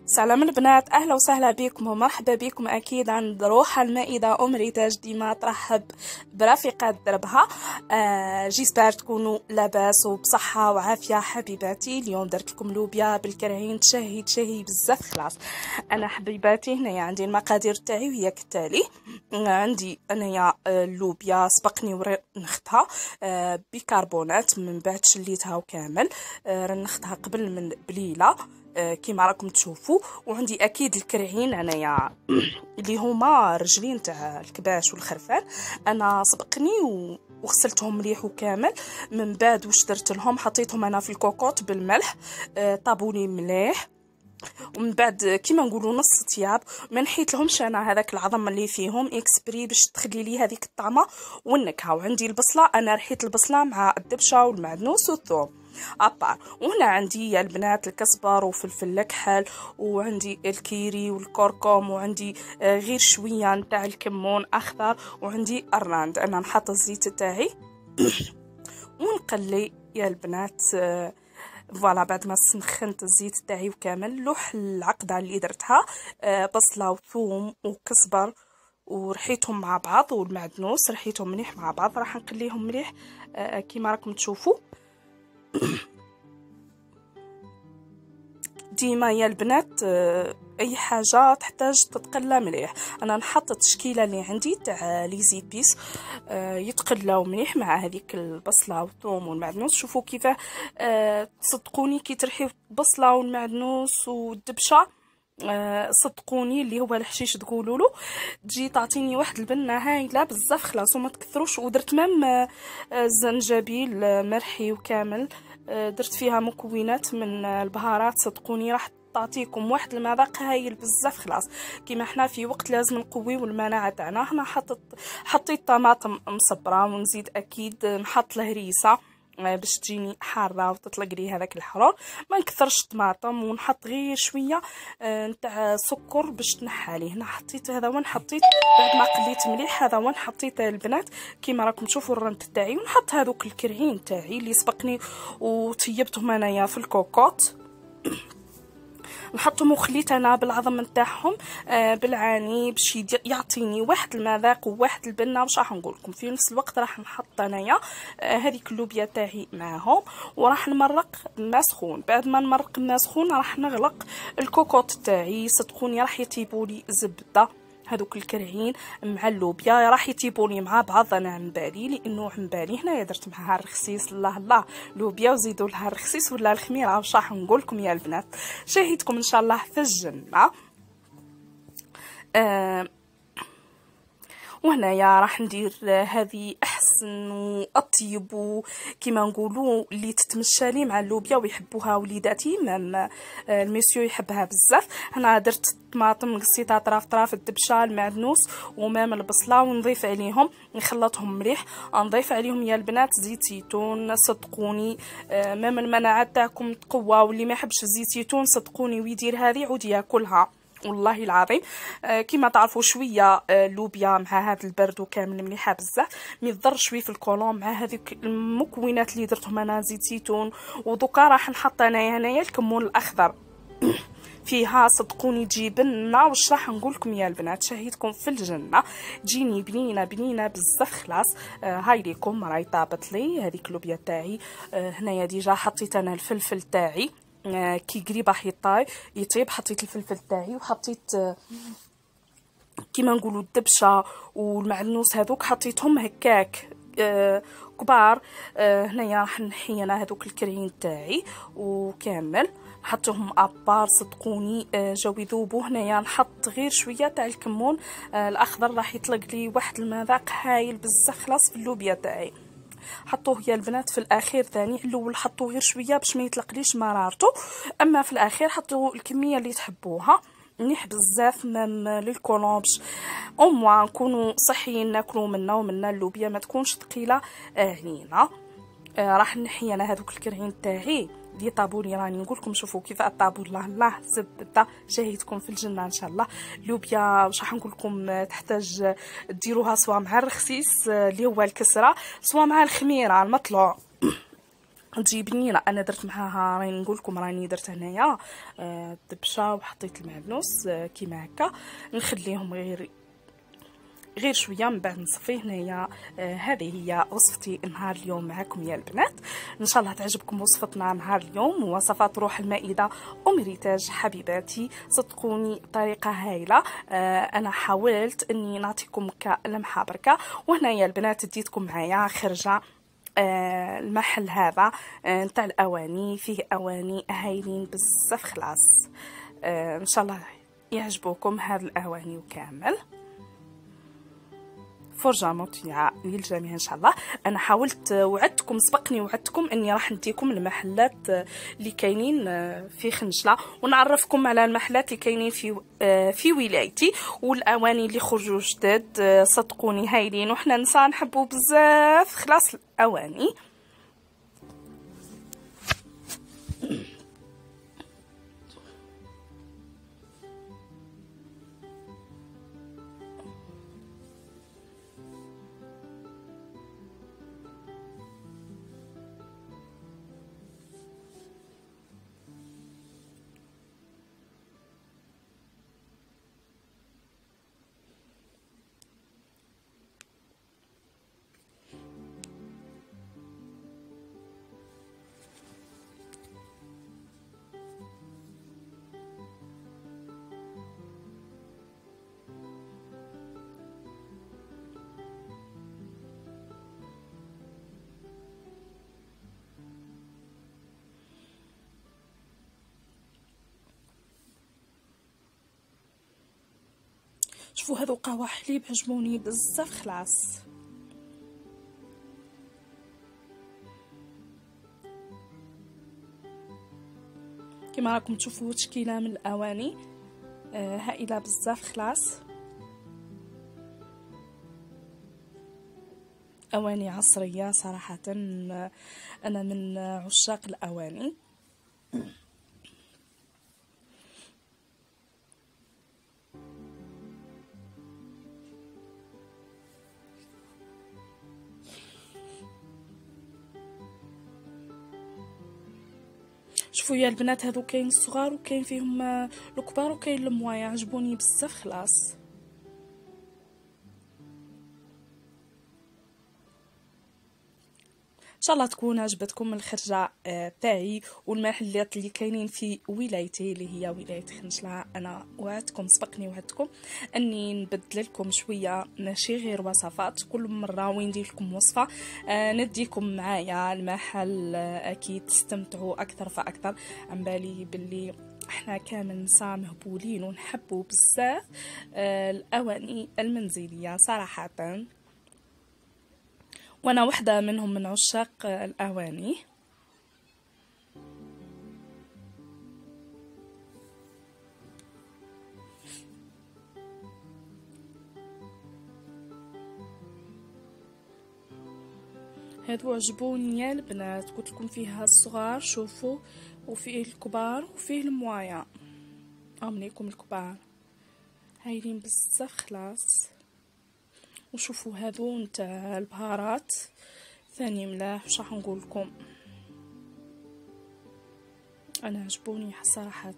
سلام البنات، اهلا وسهلا بكم ومرحبا بكم اكيد عند روح المائده ام ريتاج. ديما ترحب برفيقات دربها. جيسبر تكونوا لاباس وبصحه وعافيه حبيباتي. اليوم درت لكم لوبيا بالكرعين تشهي بزاف. خلاص انا حبيباتي هنايا عندي المقادير تاعي وهي كالتالي. عندي انايا اللوبيا سبقني ورنختها بيكربونات، من بعد شليتها وكامل. رنختها قبل من بليله كيما راكم تشوفوا. وعندي اكيد الكرعين انايا اللي هما رجلين تاع الكباش والخرفان. انا سبقني وغسلتهم مليح وكامل. من بعد واش درت لهم، حطيتهم انا في الكوكوط بالملح، طابوني مليح. ومن بعد كيما نقولوا نص طياب، ما نحيت لهمش انا هذاك العظم اللي فيهم اكسبري باش تخلي لي هذيك الطعمه والنكهه. وعندي البصله، انا رحيت البصله مع الدبشه والمعدنوس والثوم ابار. وهنا عندي يا البنات الكزبر وفلفل الكحل، وعندي الكيري والكركم، وعندي غير شويه نتاع الكمون اخضر، وعندي الراند. انا نحط الزيت تاعي ونقلي يا البنات. فوالا بعد ما سخنت الزيت تاعي وكامل، لوح العقده اللي درتها بصله وثوم وكزبر ورحيتهم مع بعض، والمعدنوس رحيتهم مليح مع بعض. راح نقليهم مليح كيما راكم تشوفوا. ديما يا البنات اي حاجه تحتاج تتقلى مليح. انا نحط التشكيله اللي عندي تاع لي زيبيس يتقلاو مليح مع هذيك البصله والثوم والمعدنوس. شوفوا كيفاه تصدقوني كي ترحيو البصله والمعدنوس والدبشه، صدقوني اللي هو الحشيش تقولوا له، تجي تعطيني واحد البنه هايله بزاف. خلاص وما تكثروش. ودرت مام الزنجبيل مرحي وكامل، درت فيها مكونات من البهارات. صدقوني راح تعطيكم واحد المذاق هايل بزاف. خلاص كيما احنا في وقت لازم نقويو المناعه تاعنا. هنا حطيت طماطم مصبره، ونزيد اكيد نحط الهريسه باش تجيني حاره وتطلق لي هذاك الحرور. ما نكثرش طماطم، ونحط غير شويه نتاع سكر باش تنحالي. هنا حطيت هذا وين حطيت بعد ما قليت مليح. هذا وين حطيت البنات كيما راكم تشوفوا الرند تاعي. ونحط هذوك الكرعين تاعي اللي سبقني وطيبتهم انايا في الكوكوط، نحطهم وخليت انا بالعظم نتاعهم بالعاني باش يعطيني واحد المذاق وواحد البنه. واش راح نقول لكم، في نفس الوقت راح نحط انايا هذيك اللوبيا تاعي معاهم، وراح نمرق الماء سخون. بعد ما نمرق الماء سخون راح نغلق الكوكوط تاعي. صدقوني راح يطيبوا لي زبده هذوك الكرعين مع اللوبيا، راح يطيبوني مع بعض. انا عن بالي لانه عن بالي هنايا درت معها الرخصيص. الله لوبيا وزيدوا لها الرخصيص ولا الخميره. واش راح نقول لكم يا البنات، شاهدكم ان شاء الله في الجنه. وهنايا راح ندير هذه احسن واطيب كيما نقولوا اللي تتمشى لي مع اللوبيا ويحبوها وليداتي. مام الميسيو يحبها بزاف. هنا درت طماطم قصيتها طراف الدبشه المعدنوس ومام البصله، ونضيف عليهم نخلطهم مليح. نضيف عليهم يا البنات زيت زيتون. صدقوني مام المناعه تاعكم تقوى، واللي ما يحبش الزيت زيتون صدقوني ويدير هذه عود ياكلها والله العظيم. كيما تعرفوا شويه لوبيا مع هذا البرد وكامل مليحه بزاف. ميضر شوي في الكولون مع هذيك المكونات اللي درتهم انا زيت زيتون. ودوكا راح نحط انايا هنايا الكمون الاخضر فيها. صدقوني تجي بنه. واش راح نقول لكم يا البنات، شهيتكم في الجنه. تجيني بنينه بزاف. خلاص هاي ليكم راهي طابت لي هذيك اللوبيا تاعي. هنايا ديجا حطيت انا الفلفل تاعي كي قريب راح يطيب. حطيت الفلفل تاعي وحطيت كيما نقولوا الدبشه والمعدنوس هذوك حطيتهم هكاك كبار. هنايا راح نحي انا هذوك الكريين تاعي وكامل نحطهم ابار. صدقوني جاو يذوبوا. هنايا نحط غير شويه تاع الكمون الاخضر، راح يطلق لي واحد المذاق هايل بزاف. خلاص في اللوبيا تاعي حطوه يا البنات في الاخير ثاني. الاول حطوه غير شويه باش ما يطلقليش مرارته، اما في الاخير حطوا الكميه اللي تحبوها مليح بزاف مام للكولون باش او نكونوا صحيين ناكلوا منها. ومنها اللوبيا ما تكونش ثقيله علينا. راح نحي انا هذوك الكرعين تاعي اللي طابولي. راني نقول لكم شوفوا كيف طابوا. الله زبده شهيتكم في الجنه ان شاء الله. لوبيا واش راح نقول لكم تحتاج ديروها سواء مع الرخسيس اللي هو الكسره، سواء مع الخميره المطلوع. تجي بنينه. انا درت معاها راني نقول لكم راني درت هنايا دبشه وحطيت المعدنوس كيما هكا، نخليهم غير شويه من بعد نصفيه هنايا. هذه هي وصفتي نهار اليوم معكم يا البنات. ان شاء الله تعجبكم وصفتنا نهار اليوم، وصفات روح المائده ومريتاج حبيباتي. صدقوني طريقه هايله. انا حاولت اني نعطيكم كلمحه بركه. وهنايا البنات ديتكم معايا خرجه المحل هذا نتاع الاواني، فيه اواني هايلين بزاف خلاص. ان شاء الله يعجبوكم هاد الاواني وكامل فرجه مطيعه للجميع ان شاء الله. انا حاولت وعدتكم سبقني وعدتكم اني راح نديكم المحلات اللي كاينين في خنجله، ونعرفكم على المحلات اللي كاينين في ولايتي، والاواني اللي خرجوا جداد. صدقوني هايلين، وحنا نساء نحبوا بزاف خلاص الاواني. شوفوا هذو قهوه حليب عجبوني بزاف خلاص. كما راكم تشوفوا تشكيله من الاواني هائله بزاف خلاص. اواني عصريه صراحه، انا من عشاق الاواني. شوفوا يا البنات هذو كاين الصغار وكاين فيهم الكبار وكاين الموايا، عجبوني بزاف خلاص. ان شاء الله تكون عجبتكم الخرجه تاعي والمحلات اللي كاينين في ولايتي اللي هي ولايه خنجله. انا وعدتكم سبقني وعدتكم اني نبدل لكم شويه ماشي غير وصفات، كل مره وين ندير لكم وصفه نديكم معايا المحل. اكيد تستمتعوا اكثر فاكثر. عن بالي باللي احنا كامل نساء مهبولين ونحبوا بزاف الاواني المنزليه صراحه، وانا وحده منهم من عشاق الاواني. هادو عجبوني يا البنات، قلت لكم فيها الصغار شوفوا، وفيه الكبار وفيه الموايا. امنيكم الكبار هايلين بزاف خلاص. وشوفوا هادو نتاع البهارات ثاني ملاح. واش راح نقول لكم، انا عجبوني صراحه.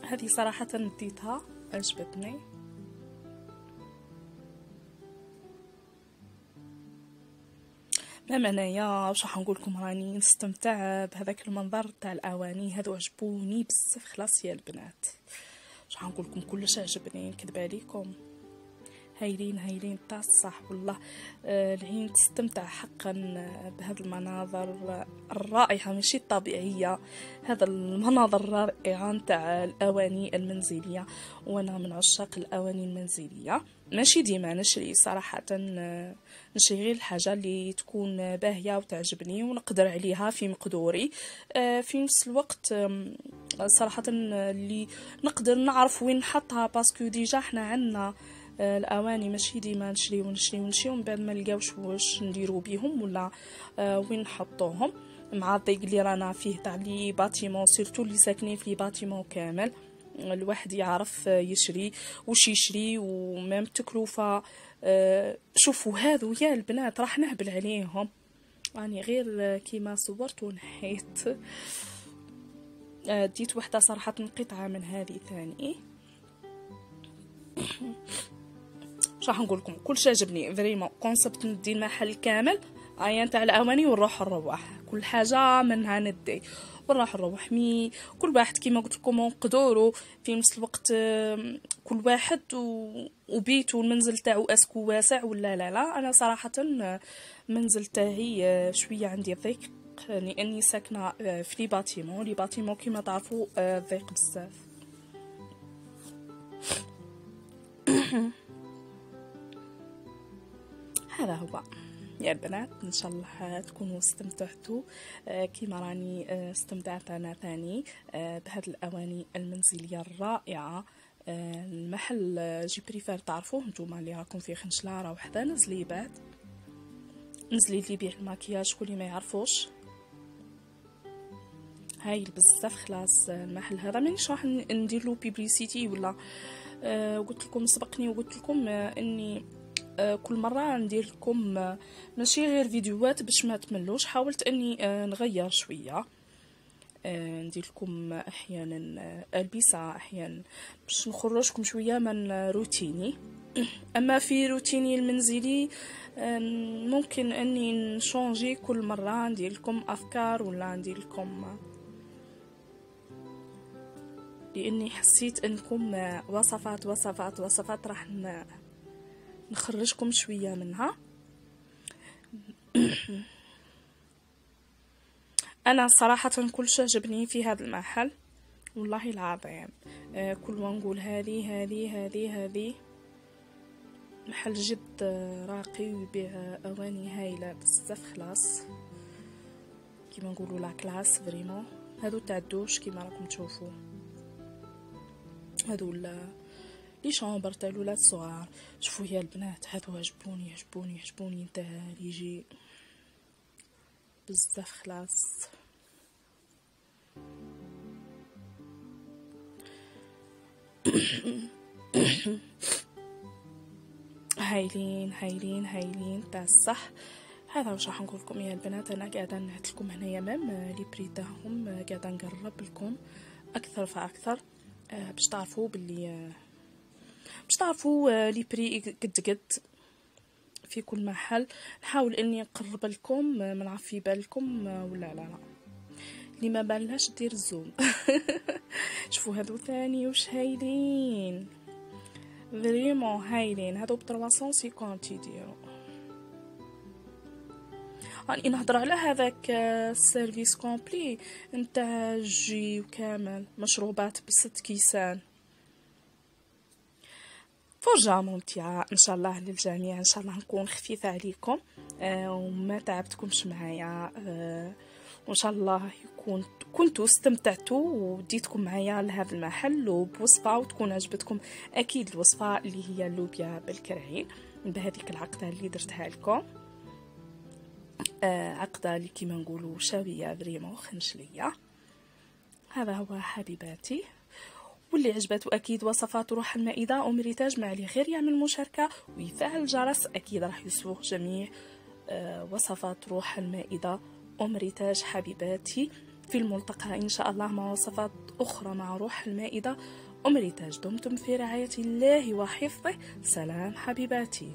هذه صراحة نديتها عجبتني. مام انايا واش راح نقول لكم، راني نستمتع بهذاك المنظر تاع الاواني هذو عجبوني بزاف خلاص يا البنات. واش راح نقول لكم، كلش عجبني نكذب عليكم. هايلين هايلين تاع الصح والله. العين تستمتع حقا بهذه المناظر الرائعة ماشي الطبيعية، هذا المناظر الرائعة نتاع الأواني المنزلية. وأنا من عشاق الأواني المنزلية، ماشي ديما نشري صراحة، نشري غير الحاجة اللي تكون باهية وتعجبني ونقدر عليها في مقدوري. في نفس الوقت صراحة اللي نقدر نعرف وين نحطها، باسكو ديجا احنا عنا الاواني ماشي ديما نشري ومن بعد ما نلقاوش واش نديرو بيهم ولا وين نحطوهم، مع الضيق اللي رانا فيه تاع لي باتيمون، سيرتو اللي ساكنين في لي باتيمون كامل. الواحد يعرف يشري وش يشري ومام تكلفة. شوفوا هذو يا البنات راح نهبل عليهم، يعني غير كيما صورت ونحيت. ديت وحده صراحة قطعة من هذه ثاني. مش راح نقول لكم كل شيء عجبني فريمون، كونسبت ندي المحل كامل عيان تاع الاواني ونروح نروح كل حاجه منها ندي ونروح نروح مي كل واحد كيما قلت لكم نقدروا في نفس الوقت كل واحد وبيته المنزل تاعو اسكو واسع ولا لا. انا صراحه المنزل تاعي شويه عندي ضيق لاني ساكنه في لي باتيمون كيما تعرفوا ضيق بزاف. هذا هو يا البنات، ان شاء الله تكونوا استمتعتوا كيما راني استمتعت انا ثاني بهذه الاواني المنزليه الرائعه. المحل جي بريفير تعرفوه نتوما اللي راكم في خنشلاره وحده، نزلي بعد نزلي اللي يبيع الماكياج شكون اللي ما يعرفوش، هايل بزاف خلاص. المحل هذا مانيش راح ندير له بيبليسيتي ولا قلت لكم سبقني وقلت لكم اني كل مره ندير لكم ماشي غير فيديوهات باش ما تملوش، حاولت اني نغير شويه، ندير لكم احيانا البسه احيانا باش نخرجكم شويه من روتيني. اما في روتيني المنزلي ممكن اني نشونجي كل مره ندير لكم افكار ولا ندير لكم، لاني حسيت انكم وصفات راح نخرجكم شويه منها. انا صراحه كل شيء عجبني في هذا المحل والله العظيم. كل ما نقول هذه محل جد راقي ويبيع اواني هايله بزاف خلاص، كيما نقولوا لا كلاس فريمون. هادو تاع الدوش كيما راكم تشوفوا، هادو لي شامبر تاع الولاد الصغار. شوفوا يا البنات هادو عجبوني نتا يجي بزاف خلاص. هايلين تاع الصح. هذا واش راح نقول لكم يا البنات. انا قاعده نعت لكم هنايا مام لي بري تاعهم، قاعده نقرب لكم اكثر فاكثر باش تعرفوا باللي باش تعرفوا لي بري قد في كل محل. نحاول اني نقرب لكم ما نعرف في بالكم ولا لا اللي ما بالهاش دير الزوم. شوفوا هادو ثاني واش هايلين فريمون هايلين، هادو ب 350 يديروا. راني نهضر على هذاك السيرفيس كومبلي نتاع جي وكامل مشروبات ب6 كيسان. فرجة ممتعة ان شاء الله للجميع، ان شاء الله نكون خفيفة عليكم وما تعبتكمش معايا، وان شاء الله يكون كنتوا استمتعتوا وديتكم معايا لهذا المحل وبوصفة وتكون عجبتكم اكيد الوصفة اللي هي اللوبيا بالكرعين بهذيك العقدة اللي درتها لكم. عقدة اللي كيما نقولوا شاوية فريمون خنشلية. هذا هو حبيباتي، واللي عجبته اكيد وصفات روح المائده ومريتاج ما عليه غير يعمل مشاركه ويفعل الجرس، اكيد راح يسوق جميع وصفات روح المائده ومريتاج حبيباتي في الملتقى ان شاء الله مع وصفات اخرى مع روح المائده ومريتاج. دمتم في رعايه الله وحفظه. سلام حبيباتي.